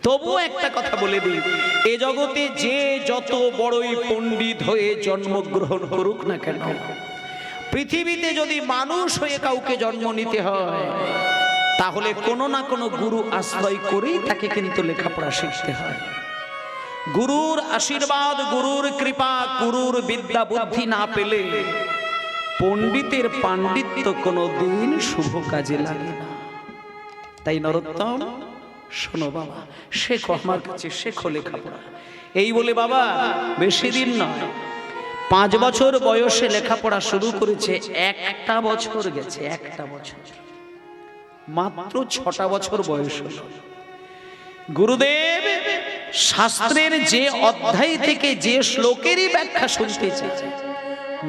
তবুও একটা কথা বলে দিই, এ জগতে যে যত বড়ই পণ্ডিত হয়ে জন্মগ্রহণ করুক না কেন, পৃথিবীতে যদি মানুষ হয়ে কাউকে জন্ম নিতে হয়, তাহলে কোনো না কোনো গুরু আশ্রয় করেই তাকে কিন্তু লেখাপড়া শিখতে হয়। গুরুর আশীর্বাদ, গুরুর কৃপা, গুরুর বিদ্যা বুদ্ধি না পেলে পণ্ডিতের পাণ্ডিত্য কোনো দিন শুভ কাজে লাগে না। তাই নরোত্তম, শোনো বাবা, শেখো আমার কাছে, শেখো লেখাপড়া। এই বলে বাবা বেশি দিন নয়, 5 বছর বয়সে লেখাপড়া শুরু করেছে। একটা বছর গেছে, একটা বছর, মাত্র 6টা বছর বয়স হল। গুরুদেব শাস্ত্রের যে অধ্যায় থেকে যে শ্লোকেরই ব্যাখ্যা শুনতে চায়,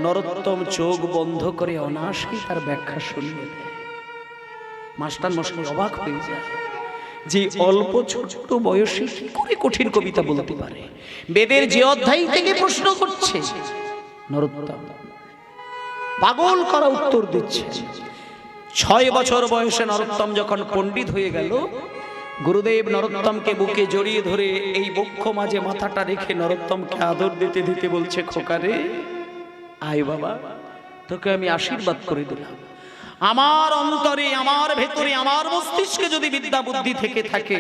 নরোত্তম চোখ বন্ধ করে অনায়াসেই তার ব্যাখ্যা শুনিয়ে দেয়। মাস্টার মশাই অবাক হয়ে যায় যে অল্প ছোট বয়সে কি করে কঠিন কবিতা বলতে পারে, বেদের যে অধ্যায় থেকে প্রশ্ন করছে। নরোত্তম পাগল করা উত্তর দিচ্ছে। 6 বছর বয়সে নরোত্তম যখন পণ্ডিত হয়ে গেল, গুরুদেব নরোত্তমকে বুকে জড়িয়ে ধরে এই বক্ষ মাঝে মাথাটা রেখে নরোত্তমকে আদর দিতে দিতে বলছে, খোকারে আয় বাবা, তোকে আমি আশীর্বাদ করে দিলাম। আমার অন্তরে, আমার ভেতরে, আমার মস্তিষ্কে যদি বিদ্যা বুদ্ধি থেকে থাকে,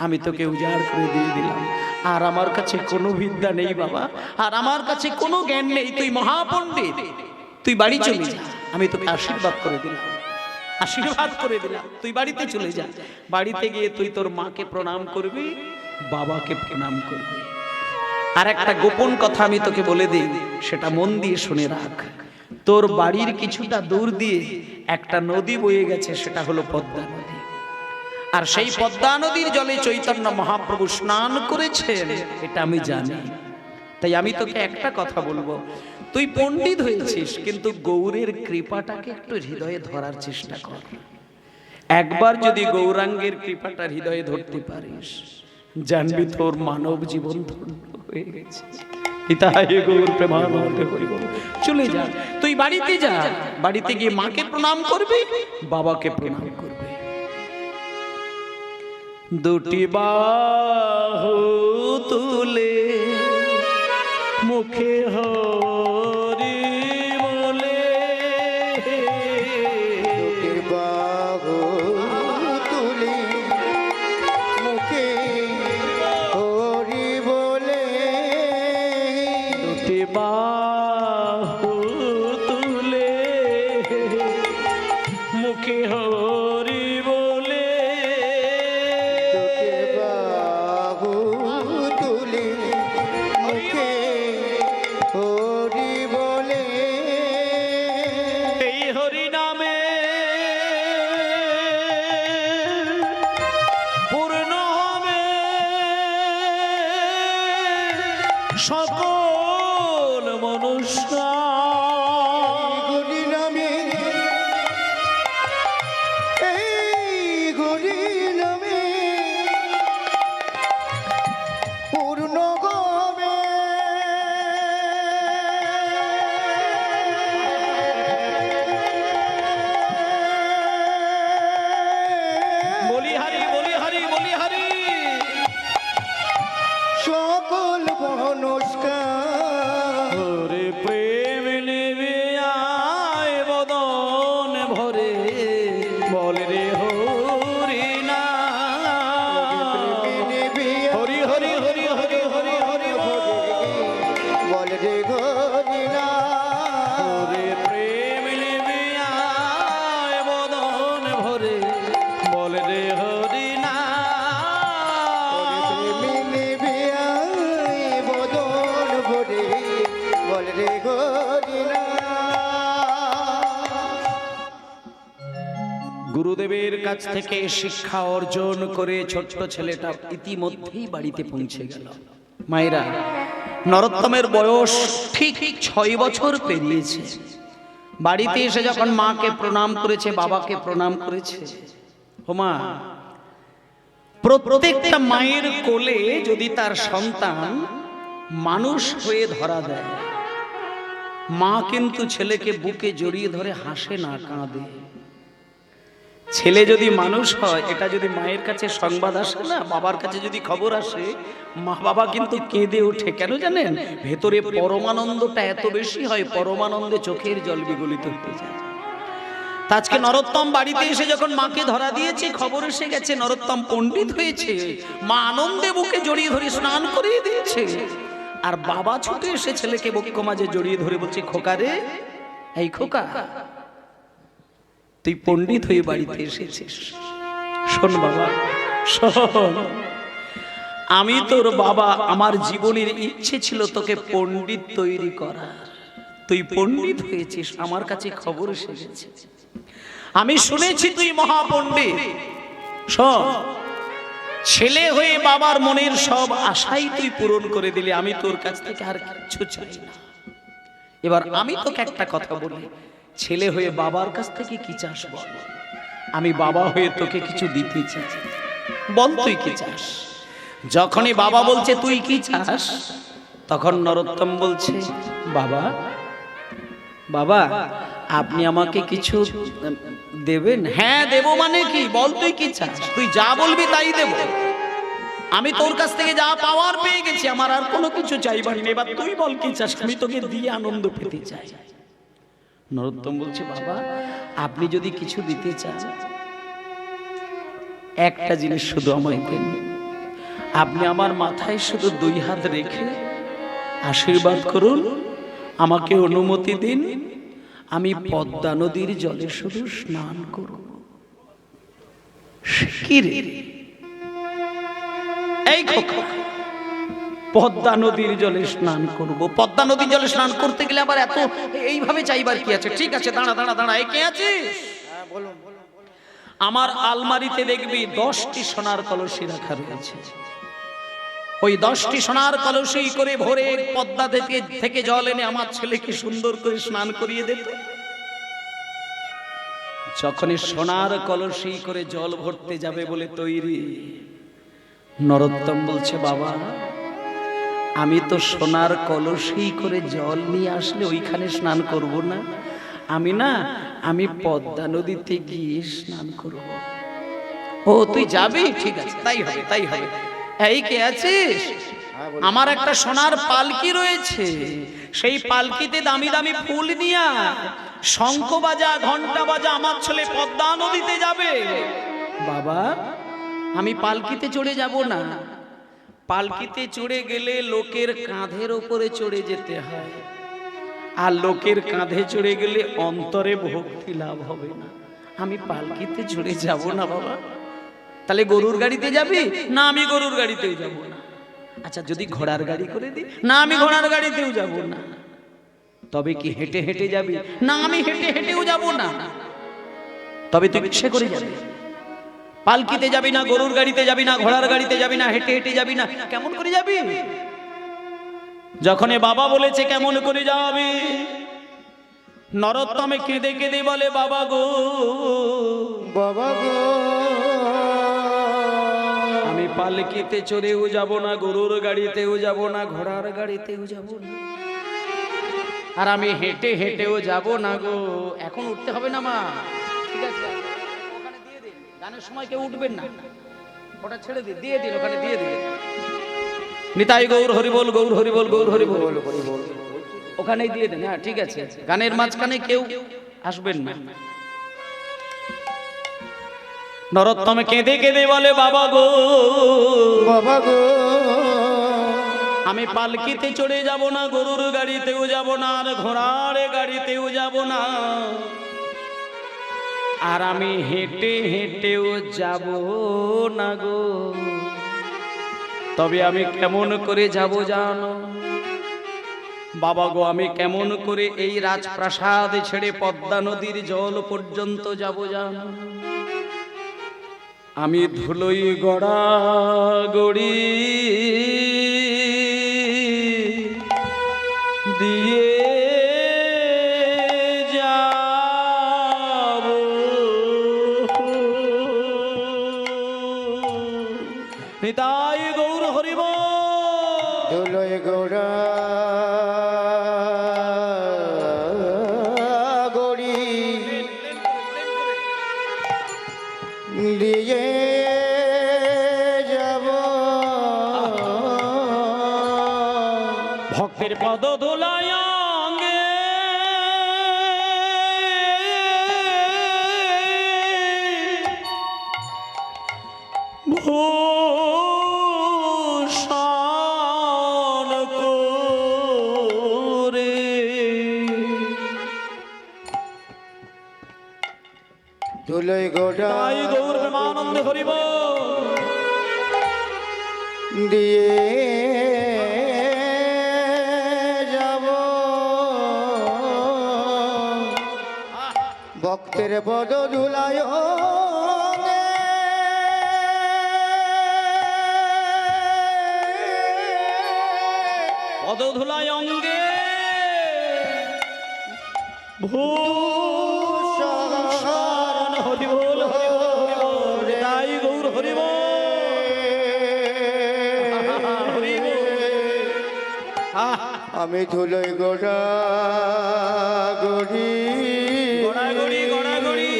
আমি তোকে উজাড় করে দিয়ে দিলাম। আর আমার কাছে কোনো বিদ্যা নেই বাবা, আর আমার কাছে কোনো জ্ঞান নেই, তুই মহাপণ্ডিত, তুই বাড়ি চলে যা। আমি তোকে আশীর্বাদ করে দিলাম, আশীর্বাদ করে দিলাম, তুই বাড়িতে চলে যা। বাড়িতে গিয়ে তুই তোর মাকে প্রণাম করবি, বাবাকে প্রণাম করবি। আর একটা গোপন কথা আমি তোকে বলে দিই, সেটা মন দিয়ে শুনে রাখ। তোর বাড়ির কিছুটা দূর দিয়ে একটা নদী বয়ে গেছে, সেটা হলো পদ্মা নদী। আর সেই পদ্মা নদীর জলে চৈতন্য মহাপ্রভু স্নান করেছেন, এটা আমি জানি। তাই আমি তোকে একটা কথা বলবো, তুই পণ্ডিত হয়েছিস, কিন্তু গৌরের কৃপাটাকে একটু হৃদয়ে ধরার চেষ্টা কর। একবার যদি গৌরাঙ্গের কৃপাটা হৃদয়ে ধরতে পারিস, জানবি তোর মানব জীবন ধন্য হয়ে গেছে। চলে যা, তুই বাড়িতে যা, বাড়িতে গিয়ে মাকে প্রণাম করবি, বাবাকে প্রণাম করবি। দুটি বাহু তুলে মুখে হরি বলে, দুটি বাহু তুলে মুখে হরি বলে, দুটি বাহু তুলে মুখে হরি বলে, দুটি বাহু তুলে মুখে হরি বলে, এই হরি নামে পূর্ণ হবে সকল মনুষ্য। হরি নামে, এই হরি নামে পূর্ণ হবে বলি হারি, বলি হারি, বলি হারি। সকল মনস্কার। ওরে প্রেম নেবে আয় বদন ভরে, বল রে হরি না। হরি হরি হরি হরি হরি হরি বল রে হরি না। ওরে প্রেম নেবে আয় বদন ভরে, বল রে হরি না। মিলে বিয়াই বদন ভরে, বল রে হরি না। গুরুদেবের কাছ থেকে শিক্ষা অর্জন করে ছোট্ট ছেলেটা ইতিমধ্যেই বাড়িতে পৌঁছে গেল। মায়েরা, নরোত্তমের বয়স ঠিক 6 বছর পেরিয়েছে। বাড়িতে এসে যখন মাকে প্রণাম করেছে, বাবাকে প্রণাম করেছে, ও মা, প্রত্যেকটা মায়ের কোলে যদি তার সন্তান মানুষ হয়ে ধরা দেয়, মা কিন্তু ছেলেকে বুকে জড়িয়ে ধরে হাসে না, কাঁদে। ছেলে যদি মানুষ হয়, এটা যদি মায়ের কাছে সংবাদ আসে না, বাবার কাছে যদি খবর আসে, মা বাবা কিন্তু কেঁদে ওঠে। কেন জানেন? ভেতরে পরমানন্দটা এত বেশি হয়, পরমানন্দে চোখের জল বিগলিত হতে যায়। তা আজকে নরোত্তম বাড়িতে এসে যখন মাকে ধরা দিয়েছে, খবর এসে গেছে নরোত্তম পণ্ডিত হয়েছে, মা আনন্দে বুকে জড়িয়ে ধরে স্নান করিয়ে দিয়েছে। আর বাবা ছুটে এসে ছেলেকে বক্ষ মাঝে জড়িয়ে ধরে বলছে, খোকা রে, এই খোকা, তুই পণ্ডিত হয়ে বাড়িতে এসেছিস। শোন বাবা, শোন, আমি তোর বাবা, আমার জীবনের ইচ্ছে ছিল তোকে পণ্ডিত তৈরি করার। তুই পণ্ডিত হয়েছিস, আমার কাছে খবর এসে গেছে, আমি শুনেছি তুই মহাপণ্ডিত। শোন, ছেলে হয়ে বাবার মনের সব আশাই তুই পূরণ করে দিলি, আমি তোর কাছ থেকে আর কিছু চাই না। এবার আমি তোকে একটা কথা বলি, ছেলে হয়ে বাবার কাছ থেকে কি চাস বল? আমি বাবা হয়ে তোকে কিছু দিতে চাই, বল তুই কি চাস? যখনই বাবা বলছে তুই কি চাস, তখন নরোত্তম বলছে, বাবা, বাবা, আপনি আমাকে কিছু দেবেন? হ্যাঁ দেব, মানে কি বল, তুই কি চাস? তুই যা বলবি তাই দেব। আমি তোর কাছ থেকে যা পাওয়ার পেয়ে গেছি, আমার আর কোনো কিছু চাইবার নেই। এবার তুই বল কি চাস, আমি তোকে দিয়ে আনন্দ পেতে চাই। নরোত্তম বলছে, বাবা, আপনি যদি কিছু দিতে চান, একটা জিনিস শুধু আমায় দেন। আপনি আমার মাথায় শুধু 2 হাত রেখে আশীর্বাদ করুন, আমাকে অনুমতি দিন, আমি পদ্মা নদীর জলে শুধু স্নান করব। কি রে, এই খোকা, পদ্মা নদীর জলে স্নান করব? পদ্মা নদীর জলে স্নান করতে গেলে আবার এত এইভাবে চাইবার কি আছে? ঠিক আছে, দাঁড়া দাঁড়া দাঁড়া, এই কে আছিস? আমার আলমারিতে দেখবি 10টি সোনার কলসি রাখা রয়েছে। ওই 10টি সোনার কলসি করে ভরে পদ্মা থেকে জল এনে আমার ছেলেকে সুন্দর করে স্নান করিয়ে দিত। যখনই সোনার কলসি করে জল ভরতে যাবে বলে তৈরি, নরোত্তম বলছে, বাবা, আমি তো সোনার কলসি করে জল নিয়ে আসলে ওইখানে স্নান করব না, আমি পদ্মা নদীতে গিয়ে স্নান করব। ও তুই যাবি? ঠিক আছে, তাই হবে, তাই হবে। এই কে আছিস? আমার একটা সোনার পালকি রয়েছে, সেই পালকিতে দামি দামি ফুল নিয়ে শঙ্খ বাজা, ঘন্টা বাজা, আমার ছেলে পদ্মা নদীতে যাবে। বাবা, আমি পালকিতে চড়ে যাব না। পালকিতে চড়ে গেলে লোকের কাঁধের উপরে চড়ে যেতে হয়, আর লোকের কাঁধে চড়ে গেলে অন্তরে ভক্তি লাভ হবে না। আমি পালকিতে চড়ে যাব না বাবা। তাহলে গরুর গাড়িতে যাবি? না, আমি গরুর গাড়িতেও যাব না। আচ্ছা, যদি ঘোড়ার গাড়ি করে দিই? না, আমি ঘোড়ার গাড়িতেও যাব না। তবে কি হেঁটে হেঁটে যাবি? না, আমি হেঁটে হেঁটেও যাব না। তবে তুই কিসে করে যাবি? পালকিতে যাবি না, গরুর গাড়িতে যাবি না, ঘোড়ার গাড়িতে যাবি না, হেঁটে হেঁটে যাবি না, কেমন করে যাবি? যখন বাবা বলেছে কেমন করে যাবি, নরোত্তমে কেঁদে কেঁদে বলে, বাবা গো, বাবা গো, আমি পালকিতে চড়েও যাব না, গরুর গাড়িতেও যাব না, ঘোড়ার গাড়িতেও যাব না, আর আমি হেঁটে হেঁটেও যাব না গো। এখন উঠতে হবে না মা, ঠিক আছে, ওখানে দিয়ে দিন, গানের সময় কেউ উঠবেন না, ওটা ছেড়ে দিন, দিয়ে দিন, ওখানে দিয়ে দিন। নিতাই গৌর হরিবল, গৌর হরিবল, গৌর হরিবল, ওখানেই দিয়ে দেন। হ্যাঁ ঠিক আছে, গানের মাঝখানে কেউ আসবেন না। নরোত্তমে কেঁদে কেঁদে বলে, বাবা গো, বাবা গো, আমি পালকিতে চড়ে যাব না, গরুর গাড়িতেও যাব না, আর ঘোড়ার গাড়িতেও যাব না, আর আমি হেঁটে হেঁটেও যাব না গো। তবে আমি কেমন করে যাব জানো? বাবা গো, আমি কেমন করে এই রাজপ্রাসাদ ছেড়ে পদ্মা নদীর জল পর্যন্ত যাব জানো? আমি ধুলোই গড়া গড়ি দিয়ে যাব, নিতাই গৌর হরিবল। ধুলোয় গোড়া গড়ি ভক্তের পদ ধুলায় অঙ্গে ভূষণ করে ধুলোয় গোড়া তাই গৌর প্রেমানন্দে হরিব দিয়ে যাব ভক্তের পদ ধুলায় পদ ধুলায় অঙ্গে ভূষণ হরিবল হরিবল তাই গৌর হরিবল আমি ধুলোয় গোড়া গড়ি গড়াগড়ি গড়াগড়ি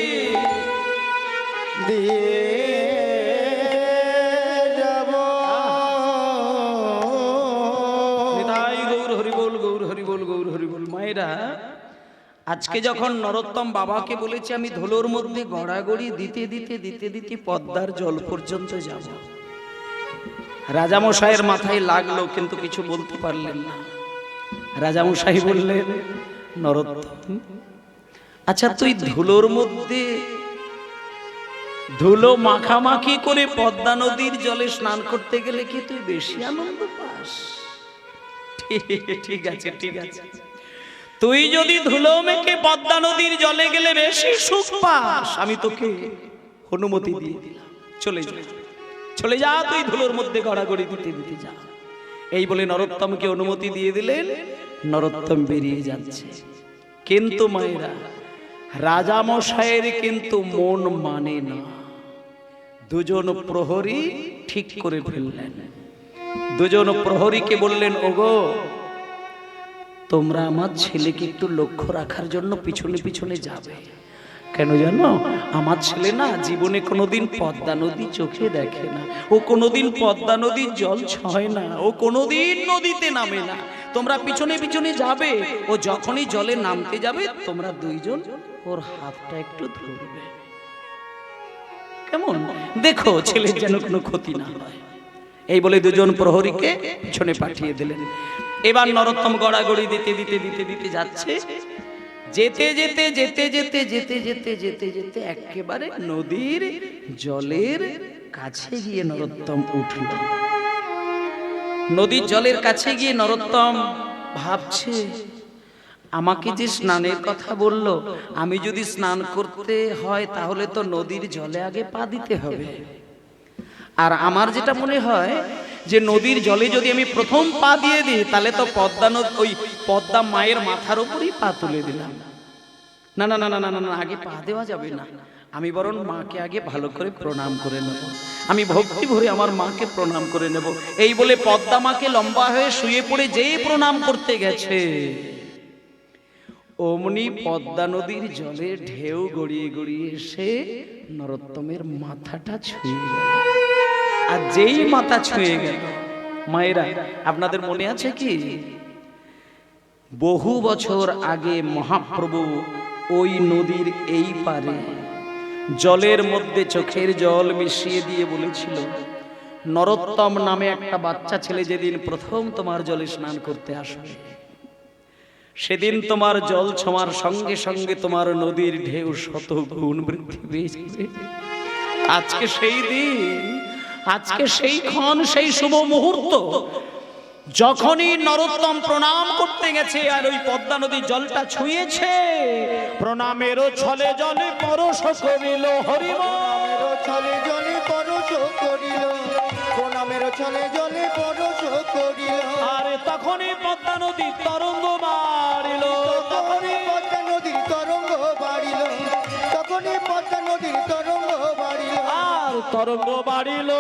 দিয়ে যাব তাই গৌর হরিবল গৌর হরিবল গৌর হরিবল। মায়েরা আজকে যখন নরোত্তম বাবাকে বলেছে আমি ধুলোর মধ্যে গড়াগড়ি দিতে দিতে দিতে দিতে পদ্মার জল পর্যন্ত যাব, রাজামশাইয়ের মাথায় লাগলো কিন্তু কিছু বলতে পারলেন না। রাজামশাই বললেন নরোত্তম আচ্ছা তুই ধুলোর মধ্যে ধুলো মাখামাখি করে পদ্মা নদীর জলে স্নান করতে গেলে কি তুই বেশি আনন্দ পাস? ঠিক আছে ঠিক আছে, তুই যদি ধুলো মেখে পদ্মা নদীর জলে গেলে বেশি সুখ পাস আমি তোকে অনুমতি দিয়ে দিলাম, চলে যা চলে যা, তুই ধুলোর মধ্যে গড়াগড়ি দিতে দিতে যা। এই বলে নরোত্তমকে অনুমতি দিয়ে দিলেন। নরোত্তম বেরিয়ে যাচ্ছে, কিন্তু মায়েরা রাজামশাইয়ের কিন্তু মন মানে না। দুজন প্রহরী ঠিক করে ফেললেন। দুজন প্রহরীকে বললেন ওগো তোমরা আমার ছেলেকে একটু লক্ষ্য রাখার জন্য পিছনে পিছনে যাবে। কেন জানো, আমার ছেলে না জীবনে কোনোদিন পদ্মা নদী চোখে দেখে না, ও কোনোদিন পদ্মা নদীর জল ছয় না, ও কোনোদিন নদীতে নামে না। তোমরা পিছনে পিছনে যাবে, ও যখনই জলে নামতে যাবে তোমরা দুইজন ওর হাতটা একটু ধরবে, কেমন দেখো ছেলের যেন কোনো ক্ষতি না হয়। এই বলে দুজন প্রহরীকে পিছনে পাঠিয়ে দিলেন। এবার নরোত্তম গড়াগড়ি দিতে দিতে দিতে দিতে যাচ্ছে। যেতে যেতে যেতে যেতে যেতে যেতে যেতে যেতে একেবারে নদীর জলের কাছে গিয়ে নরোত্তম উঠল। নদীর জলের কাছে গিয়ে নরোত্তম ভাবছে আমাকে যে স্নানের কথা বলল, আমি যদি স্নান করতে হয় তাহলে তো নদীর জলে আগে পা দিতে হবে। আর আমার যেটা মনে হয় যে নদীর জলে যদি আমি প্রথম পা দিয়ে দিই তাহলে তো পদ্মা ওই পদ্মা মায়ের মাথার উপরই পা তুলে দিলাম। না না না না না না, আগে পা দেওয়া যাবে না, আমি বরং মাকে আগে ভালো করে প্রণাম করে নেব, আমি ভক্তি ভরে আমার মাকে প্রণাম করে নেব। এই বলে পদ্মা মাকে লম্বা হয়ে শুয়ে পড়ে যেই প্রণাম করতে গেছে, অমনি পদ্মা নদীর জলে ঢেউ গড়িয়ে গড়িয়ে এসে নরোত্তমের মাথাটা ছুঁয়ে গেল। আর যেই মাথা ছুঁয়ে গেল, মায়েরা আপনাদের মনে আছে কি বহু বছর আগে মহাপ্রভু ওই নদীর এই পারে জলের মধ্যে চোখের জল মিশিয়ে দিয়ে বলেছিল নরোত্তম নামে একটা বাচ্চা ছেলে যেদিন প্রথম তোমার জলে স্নান করতে আসবে, সেদিন তোমার জল ছোঁয়ার সঙ্গে সঙ্গে তোমার নদীর ঢেউ শত গুণ বৃদ্ধি পেয়ে যাবে। আজকে সেই দিন, আজকে সেই ক্ষণ, সেই শুভ মুহূর্ত, যখনই নরোত্তম প্রণাম করতে গেছে আর ওই পদ্মা নদীর জলটা ছুঁয়েছে, প্রণামেরও ছলে জলে পরশ করিল হরিবল, ছলে জলে পরশ করিল, প্রণামের ছলে জলে পরশ করিল। আরে তখনই পদ্মা নদীর তরঙ্গ বাড়িল, তখনই পদ্মা নদীর তরঙ্গ বাড়িল, তখনই পদ্মা নদীর তরঙ্গ বাড়িল, আর তরঙ্গ বাড়িল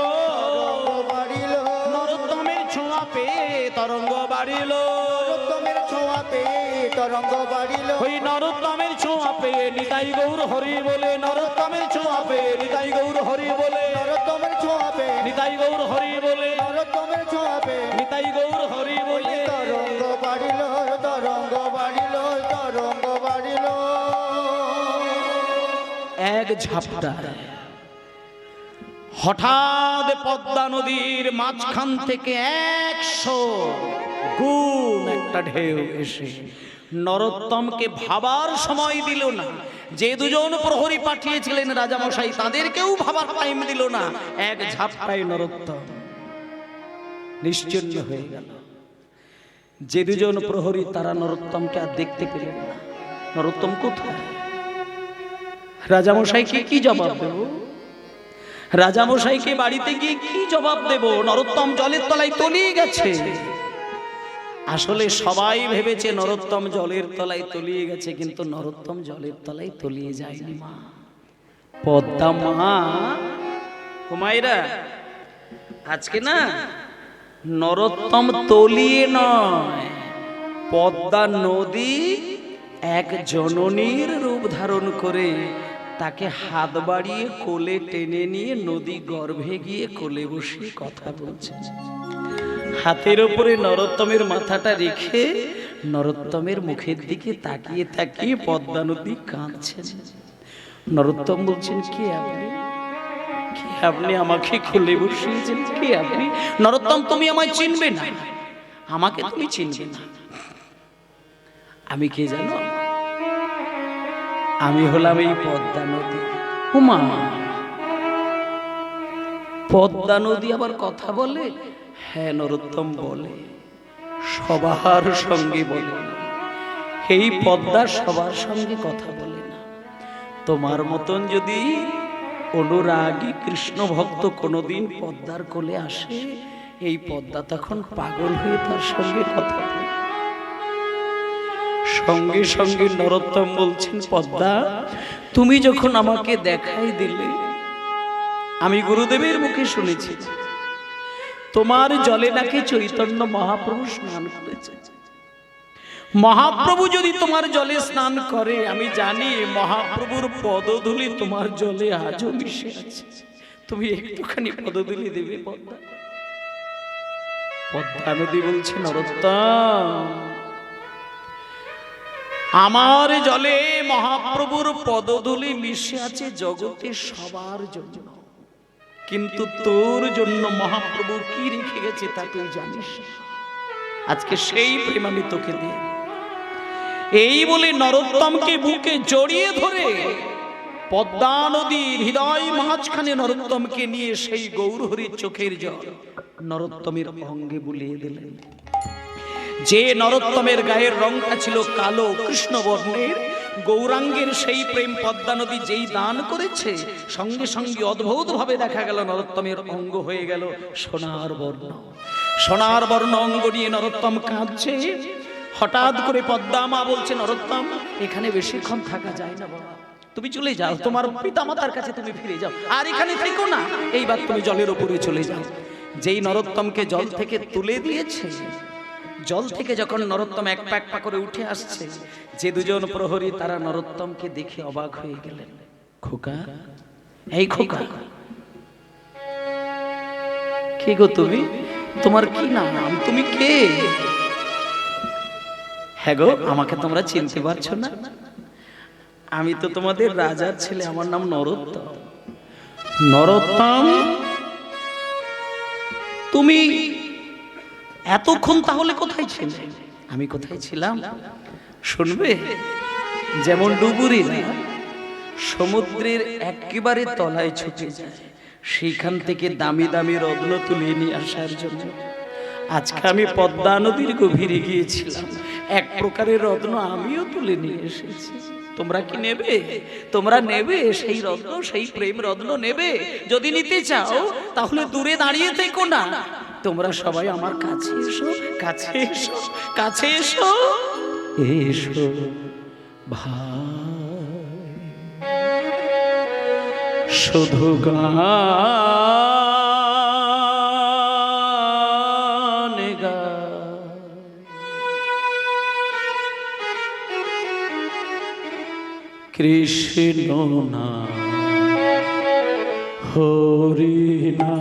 বাড়িল। নরোত্তমের ছোঁয়া পেয়ে তরঙ্গ বাড়িল, নরোত্তমের ছোঁয়া পেয়ে তরঙ্গ বাড়িল। ওই নরোত্তমের ছোঁয়া পেয়ে নিতাই গৌর হরি বলে, নরোত্তমের ছোঁয়া পেয়ে নিতাই গৌর হরি বলে, নরোত্তমের ছোঁয়া পেয়ে নিতাই গৌর হরি বলে, নরোত্তমের ছোঁয়া পেয়ে নিতাই গৌর হরি বলে তরঙ্গ ঝাপটায় হঠাৎ পদ্মা নদীর মাঝখান থেকে 100 গুণ একটা ঢেউ এসে নরোত্তমকে ভাবার সময় দিল না। যে দুজন প্রহরী পাঠিয়েছিলেন রাজামশাই, তাদেরকেও ভাবার টাইম দিল না। এক ঝাপটায় নরোত্তম নিশ্চিন্ন হয়ে গেল। যে দুজন প্রহরী, তারা নরোত্তমকে আর দেখতে পেলেন না। নরোত্তম কোথায়? রাজামশাইকে কি জবাব দেব? রাজামশাইকে বাড়িতে গিয়ে কি জবাব দেব? নরোত্তম জলের তলায় তলিয়ে গেছে। আসলে সবাই ভেবেছে নরোত্তম জলের তলায় তলিয়ে গেছে, কিন্তু নরোত্তম জলের তলায় তলিয়ে যায়নি। মা পদ্মা, মা হুমায়রা, আজকে না নরোত্তম তলিয়ে নয়, পদ্মা নদী এক জননীর রূপ ধারণ করে তাকে হাত বাড়িয়ে কোলে টেনে নিয়ে নদী গর্ভে গিয়ে কোলে বসে কথা বলছে। হাতের উপরে নরোত্তমের মাথাটা রেখে নরোত্তমের মুখের দিকে তাকিয়ে তাকিয়ে পদ্মা নদী কাঁদছে। নরোত্তম বলছেন, কে আপনি? কে আপনি? আমাকে কোলে বসিয়েছেন, কে আপনি? নরোত্তম, তুমি আমায় চিনবে না, আমাকে তুমি চিনবে না। আমি কে জানো? আমি হলাম এই পদ্মা নদী। উমা, পদ্মা নদী আবার কথা বলে? হ্যাঁ নরোত্তম বলে, সবার সঙ্গে বলে না। এই পদ্মা সবার সঙ্গে কথা বলে না। তোমার মতন যদি অনুরাগী কৃষ্ণ ভক্ত কোনোদিন পদ্মার কোলে আসে, এই পদ্মা তখন পাগল হয়ে তার সঙ্গে কথা বলে। সঙ্গে সঙ্গে নরোত্তম বলছেন, পদ্মা, তুমি যখন আমাকে দেখাই দিলে, আমি গুরুদেবের মুখে শুনেছি তোমার জলে নাকি চৈতন্য মহাপ্রভু স্নান করেছে। মহাপ্রভু যদি তোমার জলে স্নান করে, আমি জানি মহাপ্রভুর পদধূলি তোমার জলে আজও মিশে আছে। তুমি একটুখানি পদধূলি দেবে পদ্মা? পদ্মা নদী বলছে, নরোত্তম, আমার জলে মহাপ্রভুর পদধূলি মিশে আছে জগতে সবার জন্য, কিন্তু তোর জন্য মহাপ্রভু কি রেখে গেছে তা তুই জানিস। আজকে সেই প্রেম আমি তোকে দিই। এই বলে নরোত্তমকে বুকে জড়িয়ে ধরে পদ্মা নদীর হৃদয় মাঝখানে নরোত্তমকে নিয়ে সেই গৌরহরির চোখের জল নরোত্তমের অঙ্গে বুলিয়ে দিলেন। যে নরোত্তমের গায়ের রংটা ছিল কালো কৃষ্ণ বর্ণের, গৌরাঙ্গের সেই প্রেম পদ্মা নদী যেই দান করেছে, সঙ্গে সঙ্গে অদ্ভুত ভাবে দেখা গেল নরোত্তমের অঙ্গ হয়ে গেল সোনার বর্ণ। সোনার বর্ণ অঙ্গ নিয়ে নরোত্তম কাঁদছে। হঠাৎ করে পদ্মা মা বলছে, নরোত্তম, এখানে বেশিক্ষণ থাকা যায় না বাবা, তুমি চলে যাও, তোমার পিতামাতার কাছে তুমি ফিরে যাও, আর এখানে থেকো না, এইবার তুমি জলের উপরে চলে যাও। যেই নরোত্তমকে জল থেকে তুলে দিয়েছে, জল থেকে যখন নরোত্তম এক পা এক পা করে উঠে আসছে, যে দুজন প্রহরী তারা নরোত্তমকে দেখে অবাক হয়ে গেলেন। খোকা, এই খোকা, কে গো তুমি? তোমার কি নাম? তুমি কে? হ্যাঁ গো, আমাকে তোমরা চিনতে পারছো না? আমি তো তোমাদের রাজার ছেলে, আমার নাম নরোত্তম। নরোত্তম, তুমি এতক্ষণ তাহলে কোথায় ছিলে? আমি কোথায় ছিলাম শুনবে? যেমন ডুবুরিরা সমুদ্রের একেবারে তলায় ছুটে যায়, সেইখান থেকে দামি দামি রত্ন তুলে নিয়ে আসার জন্য আজকে আমি পদ্মা নদীর গভীরে গিয়েছিলাম, এক প্রকারের রত্ন আমিও তুলে নিয়ে এসেছি। তোমরা কি নেবে? তোমরা নেবে সেই রত্ন, সেই প্রেম রত্ন নেবে? যদি নিতে চাও তাহলে দূরে দাঁড়িয়ে থেকো না, তোমরা সবাই আমার কাছে এসো, কাছে এসো, কাছে এসো, এসো ভাই, শুধু গান গায়, কৃষ্ণ না হরি না,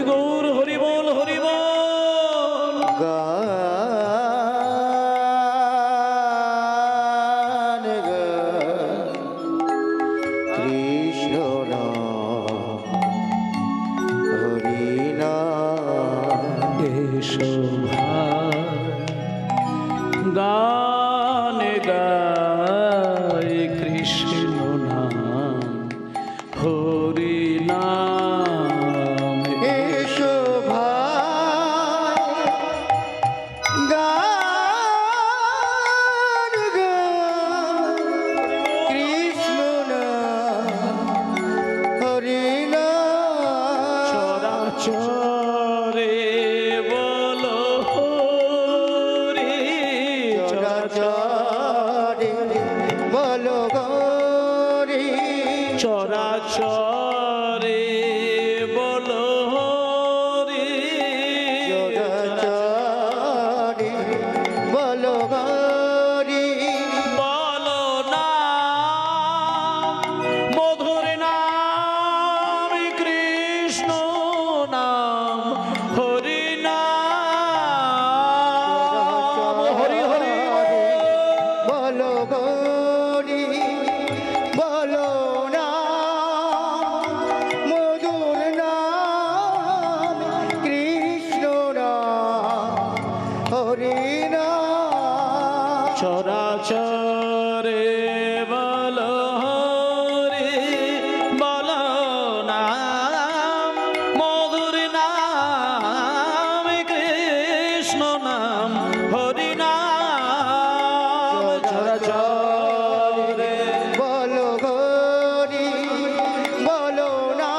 গৌর হরি বল, হরি বল। হরি নাম এসো ভাই গান গাই কৃষ্ণ নাম হরি নাম চরাচরে বলো হরি চরাচরে বলো গরি চরাচরে বলো হরি চরাচরে বলো গরি বলো না মধুর নাম কৃষ্ণ নাম হরি নাম হরি হরি বলো গরি বলো না মধুর নাম কৃষ্ণ নাম হরি নাম চরাচরে বলো হরি বলো নাম মধুর নাম কৃষ্ণ নাম হরি নাম চরাচরে বলো গরি বলো না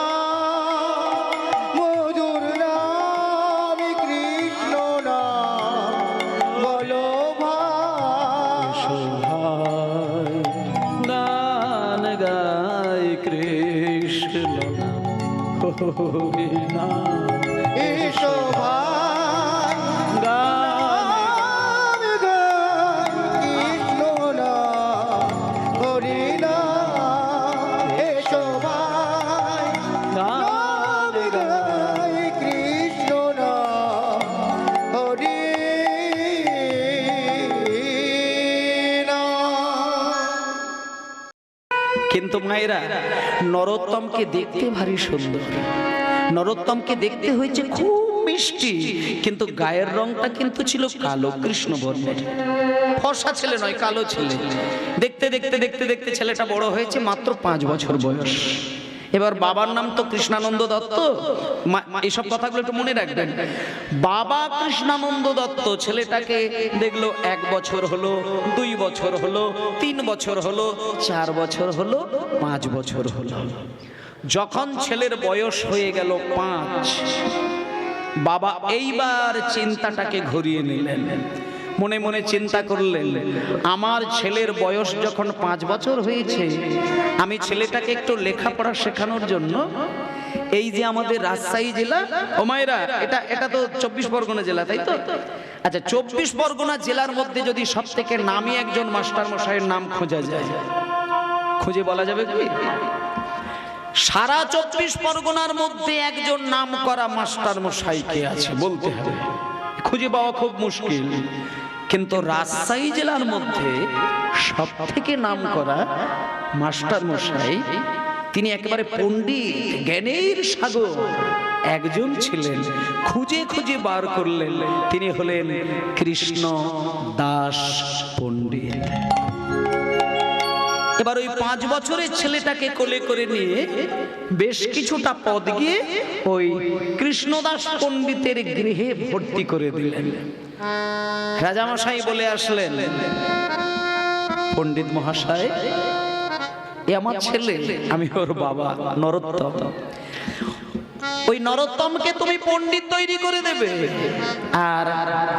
মধুর নাম কৃষ্ণ নাম বলো ভাই সহায় গান গাই কৃষ্ণ নাম হরি নাম এসো ভাই গান নাম গাই কৃষ্ণ নাম হরি নাম এসো ভাই নাম গাই কৃষ্ণ নাম হরি নাম কিন্তু মায়েরা নরোত্তমকে দেখতে ভারী সুন্দর, নরোত্তমকে দেখতে হয়েছে খুব মিষ্টি, কিন্তু গায়ের রংটা কিন্তু ছিল কালো কৃষ্ণ বর্ণের। ফর্সা ছেলে নয়, কালো ছেলে। দেখতে দেখতে দেখতে দেখতে ছেলেটা বড় হয়েছে, মাত্র 5 বছর বয়স। এবার বাবার নাম তো কৃষ্ণানন্দ দত্ত। এইসব কথাগুলো একটু মনে রাখবেন। বাবা কৃষ্ণানন্দ দত্ত ছেলেটাকে দেখলো 1 বছর হলো, 2 বছর হলো, 3 বছর হলো, 4 বছর হলো, 5 বছর হলো। যখন ছেলের বয়স হয়ে গেল 5, বাবা এইবার চিন্তাটাকে ঘুরিয়ে নিলেন। মনে মনে চিন্তা করলেন, আমার ছেলের বয়স যখন 5 বছর হয়েছে, আমি ছেলেটাকে একটু লেখাপড়া শেখানোর জন্য এই যে আমাদের রাজশাহী জেলা, ও মায়েরা এটা তো 24 পরগনা জেলা, তাই তো? আচ্ছা, 24 পরগনা জেলার মধ্যে যদি সব থেকে নামি একজন মাস্টার মশাইয়ের নাম খোঁজা যায়, খুঁজে বলা যাবে কি? সারা 24 পরগনার মধ্যে একজন নাম করা মাস্টার মশাই কে আছে বলতে হবে, খুঁজে পাওয়া খুব মুশকিল। কিন্তু রাজশাহী জেলার মধ্যে সব থেকে নাম করা মাস্টার মশাই, তিনি একেবারে পণ্ডিত, জ্ঞানের সাগর একজন ছিলেন। খুঁজে খুঁজে বার করলেন, তিনি হলেন কৃষ্ণ দাস পণ্ডিত। এবার ওই 5 বছরের ছেলেটাকে কোলে করে নিয়ে বেশ কিছুটা পথ গিয়ে ওই কৃষ্ণদাস পণ্ডিতের গৃহে ভর্তি করে দিলেন। রাজামশাই বলে আসলেন, পণ্ডিত মহাশয়, এ আমার ছেলে, আমি ওর বাবা নরোত্তম। ওই নরোত্তমকে তুমি পণ্ডিত তৈরি করে দেবে। আর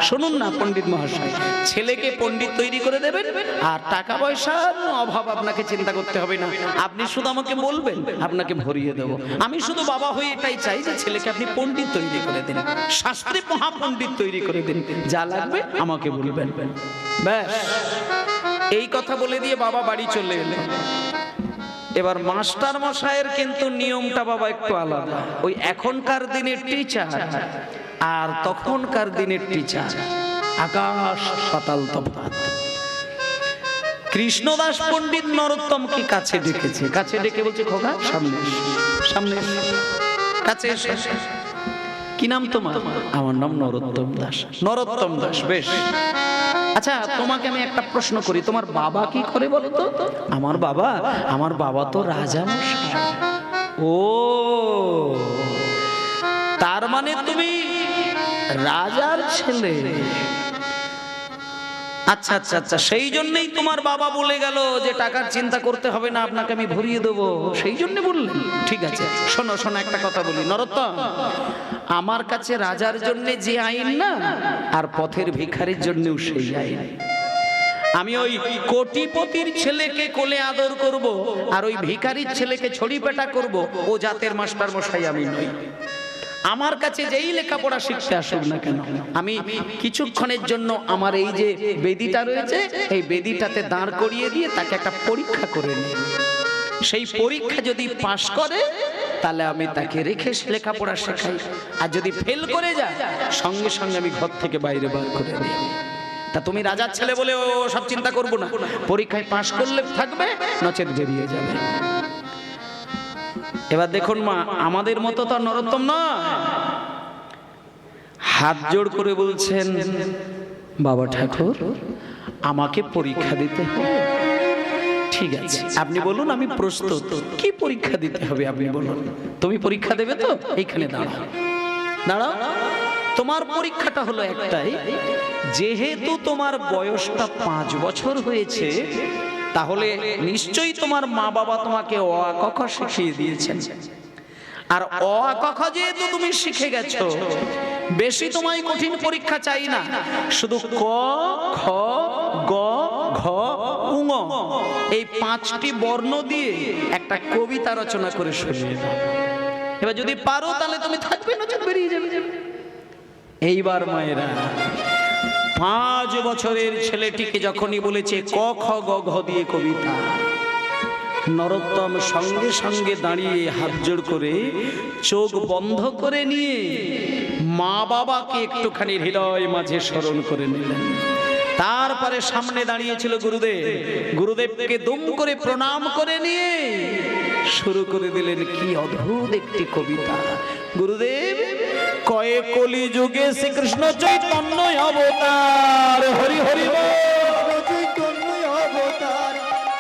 শুনুন না পণ্ডিত মহাশয়, ছেলেকে পণ্ডিত তৈরি করে দেবেন, আর টাকা পয়সার অভাব আপনাকে চিন্তা করতে হবে না। আপনি শুধু আমাকে বলবেন, আপনাকে ভরিয়ে দেবো। আমি শুধু বাবা হয়ে এটাই চাই যে ছেলেকে আপনি পণ্ডিত তৈরি করে দিন, শাস্ত্রে মহাপণ্ডিত তৈরি করে দিন, যা লাগবে আমাকে বলবেন। ব্যাস, এই কথা বলে দিয়ে বাবা বাড়ি চলে এলেন। এবার মাস্টার মশাইয়ের কিন্তু নিয়মটা বাবা একটু আলাদা। ওই এখনকার দিনের টিচার আর তখনকার দিনের টিচার আকাশ পাতাল তফাৎ। কৃষ্ণদাস পণ্ডিত নরোত্তমকে কাছে ডেকেছে, কাছে ডেকে বলছে, খোকা সামনে সামনে কাছে এসো। কি নাম তোমার? আমার নাম নরোত্তম দাস। নরোত্তম দাস, বেশ। আচ্ছা, তোমাকে আমি একটা প্রশ্ন করি, তোমার বাবা কি করে বলো তো? আমার বাবা তো রাজা মশাই। ও, তার মানে তুমি রাজার ছেলে। আচ্ছা আচ্ছা আচ্ছা, সেই জন্যই তোমার বাবা বলে গেল যে টাকার চিন্তা করতে হবে না, আপনাকে আমি ভরিয়ে দেবো, সেই জন্য বললেন। ঠিক আছে, শোনো শোনো, একটা কথা বলি নরোত্তম, আমার কাছে রাজার জন্য যে আইন না, আর পথের ভিখারির জন্যও সেই আইন। আমি ওই কোটিপতির ছেলেকে কোলে আদর করব, আর ওই ভিখারির ছেলেকে ছড়ি পেটা করব, ও জাতের মাস্টার মশাই আমি নই। আমার কাছে যেই লেখাপড়া শিখতে আসুক না কেন, আমি কিছুক্ষণের জন্য আমার এই যে বেদিটা রয়েছে, এই বেদিটাতে দাঁড় করিয়ে দিয়ে তাকে একটা পরীক্ষা করে নিই। সেই পরীক্ষা যদি পাশ করে, তাহলে আমি তাকে রেখে লেখাপড়া শেখাই, আর যদি ফেল করে যায়, সঙ্গে সঙ্গে আমি ঘর থেকে বাইরে বার করে দিই। তা তুমি রাজার ছেলে বলে ও সব চিন্তা করবো না, পরীক্ষায় পাশ করলে থাকবে, নচেত বেরিয়ে যাবে। এবার দেখুন মা, আমাদের মতো তো নরোত্তম নয়, হাত জোড় করে বলছেন, বাবা ঠাকুর আমাকে পরীক্ষা দিতে হবে। ঠিক আছে, আপনি বলুন, আমি প্রস্তুত। কি পরীক্ষা দিতে হবে আপনি বলুন। তুমি পরীক্ষা দেবে তো? এইখানে দাঁড়াও, দাঁড়াও। তোমার পরীক্ষাটা হলো একটাই, যেহেতু তোমার বয়সটা 5 বছর হয়েছে, তাহলে নিশ্চয়ই তোমার মা বাবা তোমাকে অ আ ক খ শিখিয়ে দিয়েছেন। আর অ আ ক খ যেহেতু তুমি শিখে গেছো, বেশি তোমায় কঠিন পরীক্ষা চাই না, শুধু ক খ গ ঘ ঙ এই 5টি বর্ণ দিয়ে একটা কবিতা রচনা করে শুনিয়ে দাও। এবার যদি পারো তাহলে তুমি থাকবে, না বেরিয়ে যাবে। এইবার মায়েরা, 5 বছরের ছেলেটিকে যখনই বলেছে ক খ গ ঘ দিয়ে কবিতা, নরোত্তম সঙ্গে সঙ্গে দাঁড়িয়ে হাত জোড় করে চোখ বন্ধ করে নিয়ে মা বাবাকে একটুখানি হৃদয় মাঝে স্মরণ করে নিলেন। তারপরে সামনে দাঁড়িয়েছিল গুরুদেব, গুরুদেবকে দুম করে প্রণাম করে নিয়ে শুরু করে দিলেন কি অদ্ভুত একটি কবিতা। গুরুদেব, কয়ে কলি যুগে শ্রীকৃষ্ণ চৈতন্য অবতার, হরি হরি বল। চৈতন্য অবতার,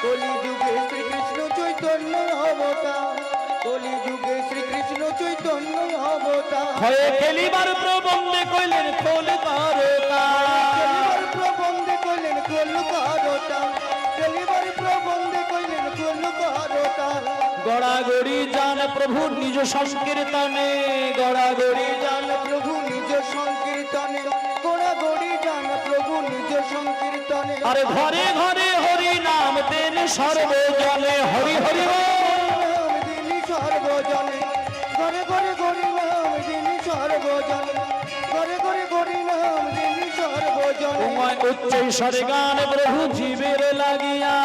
কলি যুগে শ্রীকৃষ্ণ চৈতন্য অবতার, কলি যুগে শ্রীকৃষ্ণ চৈতন্য অবতার। হয়ে খেলিবার প্রবন্ধে কইলেন খোল করতা, খেলিবার প্রবন্ধে কইলেন খোল করতা, খেলিবার প্রবন্ধে কইলেন খোল করতা। গড়াগড়ি জান প্রভু নিজ সংকীর্তনে, গড়াগড়ি জান প্রভু নিজ সংকীর্তনে, গোড়াগড়ি জান প্রভু নিজ সংকীর্তনে। আরে ঘরে ঘরে হরি নাম দেন সর্বজনে, হরি হরি বল। নাম দিনি সর্বজনে, ঘরে ঘরে হরি নাম দিনি সর্বজনে, ঘরে ঘরে হরি নাম দিনি সর্বজনে। উমায় উচ্চৈঃস্বরে গান প্রভু জীবের লাগিয়া,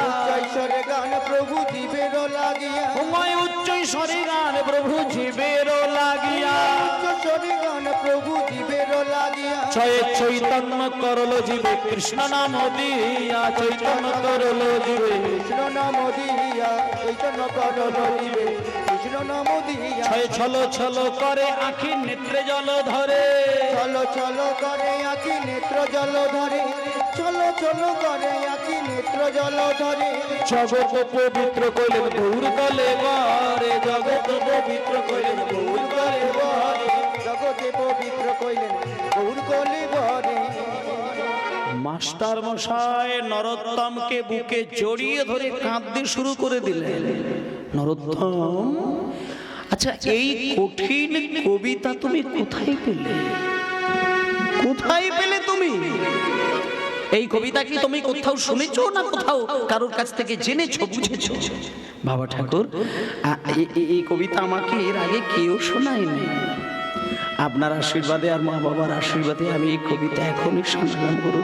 উচ্চৈঃস্বরে গান প্রভু জীবের লাগিয়া, উমায় উচ্চৈঃস্বরে গান প্রভু জীবের লাগিয়া। উচ্চৈঃস্বরে গান প্রভু জীবের লাগিয়া। ছয় চৈতন্য করল জীবে কৃষ্ণ নাম দিয়া, চৈতন্য করল জীবে কৃষ্ণ নাম দিয়া, চৈতন্য করল জীবে কৃষ্ণ নাম দিয়া। ছয় ছল ছল করে আখি নেত্রে জল ধরে, চলো চলো করে আঁকি নেত্র জল ধরে, চলো চলো করে আঁকি নেত্র জল ধরে। জগৎ পবিত্র কইলেন গৌর কলে বারে, জগৎ পবিত্র কইলেন গৌর কলে বারে। জগতে পবিত্র কইলেন গৌর কলে বরে। মাস্টার মশাই নরোত্তমকে বুকে জড়িয়ে ধরে কাঁদতে শুরু করে দিলেন। নরোত্তম, আচ্ছা এই কঠিন কবিতা তুমি কোথায় পেলে? কোথায় পেলে তুমি এই কবিতা? কি তুমি কোথাও শুনেছো না কোথাও কারোর কাছ থেকে জেনেছো, বুঝেছো? বাবা ঠাকুর, এই কবিতা আমাকে এর আগে কেউ শোনায়নি। আপনার আশীর্বাদে আর মা বাবার আশীর্বাদে আমি এই কবিতা এখনই শুনলাম। গুরু,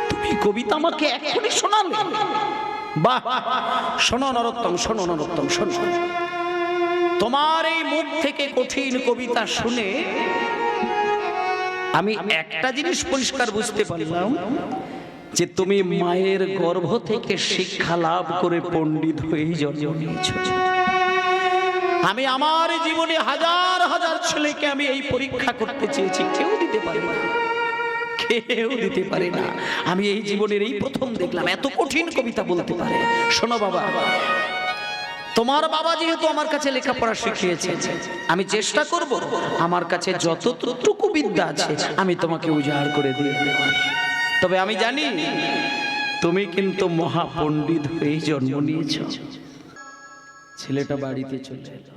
তুমি কবিতা আমাকে এখনই শোনালে? বাহ! শোনো নরোত্তম, শোনো নরোত্তম, শোনো। তোমার এই মুখ থেকে কঠিন কবিতা শুনে আমি একটা জিনিস পরিষ্কার বুঝতে পারলাম, যে তুমি মায়ের গর্ভ থেকে শিক্ষা লাভ করে পণ্ডিত হয়েই জন্ম নিয়েছ। আমি আমার জীবনে হাজার হাজার ছেলেকে আমি এই পরীক্ষা করতে চেয়েছি, কেউ দিতে পারে না, কেউ দিতে পারে না। আমি এই জীবনের এই প্রথম দেখলাম এত কঠিন কবিতা বলতে পারে। শোনো বাবা, তোমার বাবা যেহেতু আমার কাছে লেখাপড়া শিখিয়েছে, আমি চেষ্টা করব আমার কাছে যতটুকু বিদ্যা আছে আমি তোমাকে উজাড় করে দিয়ে দেব। তবে আমি জানি তুমি কিন্তু মহাপণ্ডিত হয়ে জন্ম নিয়েছ। ছেলেটা বাড়িতে চলে এলো।